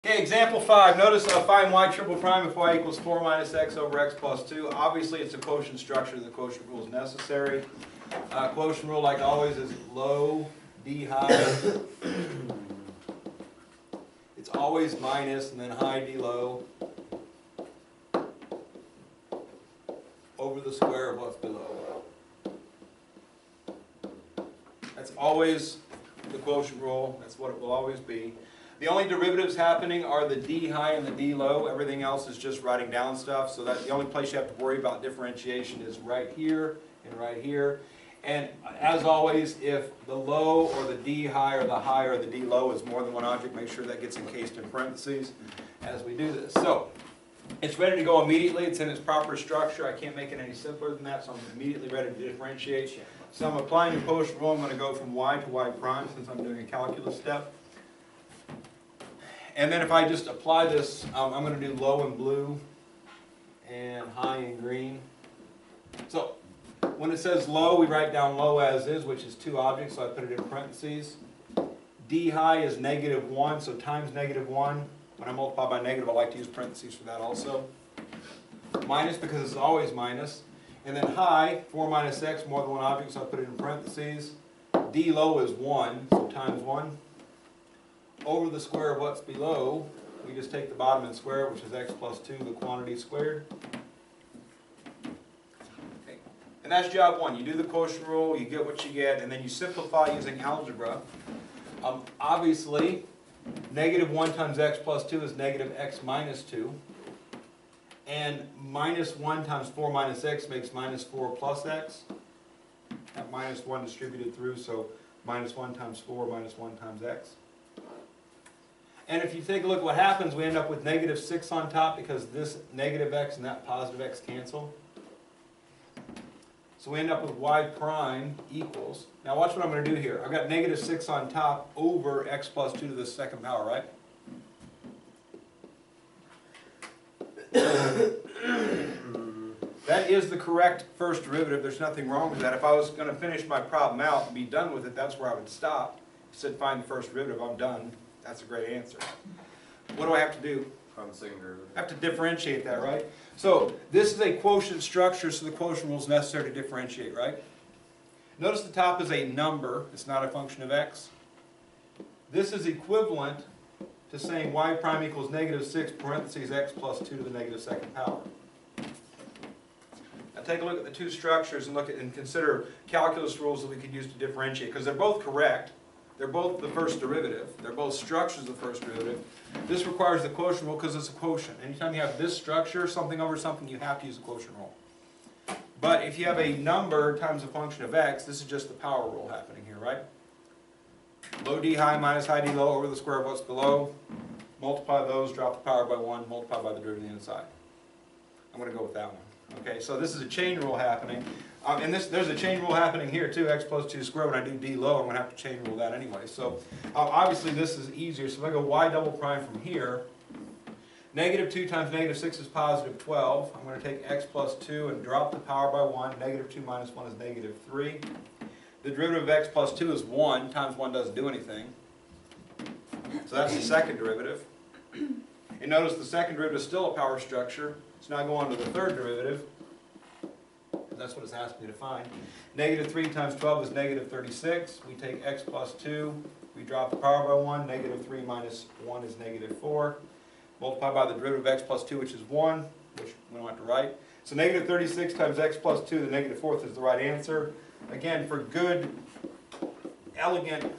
Okay, example 5. Notice find y triple prime if y equals 4 minus x over x plus 2. Obviously, it's a quotient structure. The quotient rule is necessary. Quotient rule, like always, is low d high. It's always minus and then high d low over the square of what's below. That's always the quotient rule. That's what it will always be. The only derivatives happening are the d high and the d low. Everything else is just writing down stuff. So that the only place you have to worry about differentiation is right here and right here. And as always, if the low or the d high or the high or the d low is more than one object, make sure that gets encased in parentheses as we do this. So it's ready to go immediately. It's in its proper structure. I can't make it any simpler than that, so I'm immediately ready to differentiate. So I'm applying the quotient rule. I'm going to go from y to y prime since I'm doing a calculus step. And then if I just apply this, I'm going to do low in blue and high in green. So when it says low, we write down low as is, which is two objects, so I put it in parentheses. D high is -1, so times -1. When I multiply by negative, I like to use parentheses for that also. Minus because it's always minus. And then high, 4 minus x, more than one object, so I put it in parentheses. D low is 1, so times 1. Over the square of what's below, we just take the bottom and square it, which is x plus 2, the quantity squared. Okay. And that's job 1. You do the quotient rule, you get what you get, and then you simplify using algebra. Obviously, -1 times x plus 2 is -x minus 2. And -1 times 4 minus x makes -4 plus x. That -1 distributed through, so -1 times 4 minus 1 times x. And if you take a look at what happens, we end up with -6 on top because this negative x and that positive x cancel. So we end up with y prime equals, now watch what I'm going to do here. I've got -6 on top over x plus 2 to the second power, right? That is the correct first derivative. There's nothing wrong with that. If I was going to finish my problem out and be done with it, that's where I would stop. If it said find the first derivative, I'm done. That's a great answer. What do I have to do? Find the second derivative. I have to differentiate that, right? So this is a quotient structure, so the quotient rule is necessary to differentiate, right? Notice the top is a number. It's not a function of x. This is equivalent to saying y prime equals -6 parentheses x plus 2 to the -2nd power. Now take a look at the two structures and look at and consider calculus rules that we could use to differentiate, because they're both correct. They're both the first derivative. They're both structures of the first derivative. This requires the quotient rule because it's a quotient. Anytime you have this structure, something over something, you have to use the quotient rule. But if you have a number times a function of x, this is just the power rule happening here, right? Low d high minus high d low over the square of what's below. Multiply those, drop the power by 1, multiply by the derivative on the inside. I'm going to go with that one. Okay, so this is a chain rule happening. And there's a chain rule happening here too, x plus 2 squared. When I do d low, I'm going to have to chain rule that anyway. So obviously this is easier. So if I go y double prime from here, -2 times -6 is +12. I'm going to take x plus 2 and drop the power by 1. -2 minus 1 is -3. The derivative of x plus 2 is 1. Times 1 doesn't do anything. So that's the second derivative. And notice the second derivative is still a power structure. So now I go on to the third derivative. That's what it's asked me to find. -3 times 12 is -36. We take x plus 2. We drop the power by 1. -3 minus 1 is -4. Multiply by the derivative of x plus 2, which is 1, which we don't have to write. So -36 times x plus 2, the -4th is the right answer. Again, for good, elegant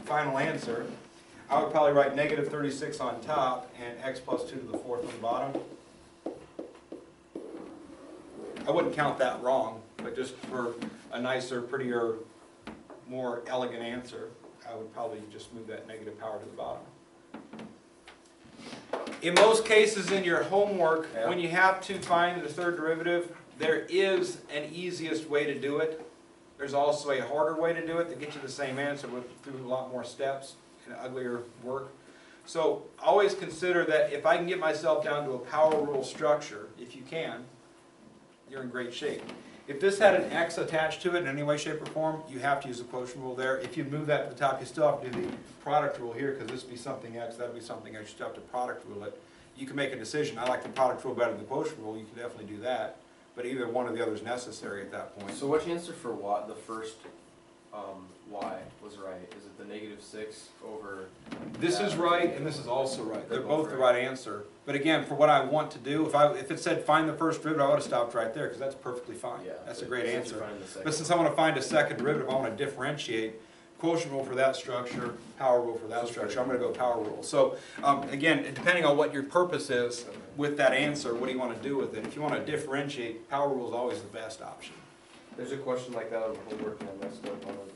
final answer, I would probably write -36 on top and x plus 2 to the 4th on the bottom. I wouldn't count that wrong, but just for a nicer, prettier, more elegant answer, I would probably just move that negative power to the bottom. In most cases in your homework, when you have to find the third derivative, there is an easiest way to do it. There's also a harder way to do it that gets you the same answer through a lot more steps and uglier work. So always consider that if I can get myself down to a power rule structure, if you can, you're in great shape. If this had an x attached to it in any way, shape, or form, you have to use the quotient rule there. If you move that to the top, you still have to do the product rule here, because this would be something x, that would be something x, you still have to product rule it. You can make a decision, I like the product rule better than the quotient rule, you can definitely do that, but either one or the other is necessary at that point. So what's the answer for what, the first y was right? Is it the -6 over? This is right, and this is also right. They're both the right answer. But again, for what I want to do, if it said find the first derivative, I would have stopped right there, because that's perfectly fine. Yeah, That's a great answer. But But since I want to find a second derivative, I want to differentiate quotient rule for that structure, power rule for that structure. I'm going to go power rule. So again, depending on what your purpose is with that answer, what do you want to do with it? If you want to differentiate, power rule is always the best option. There's a question like that on homework and I messed up on it.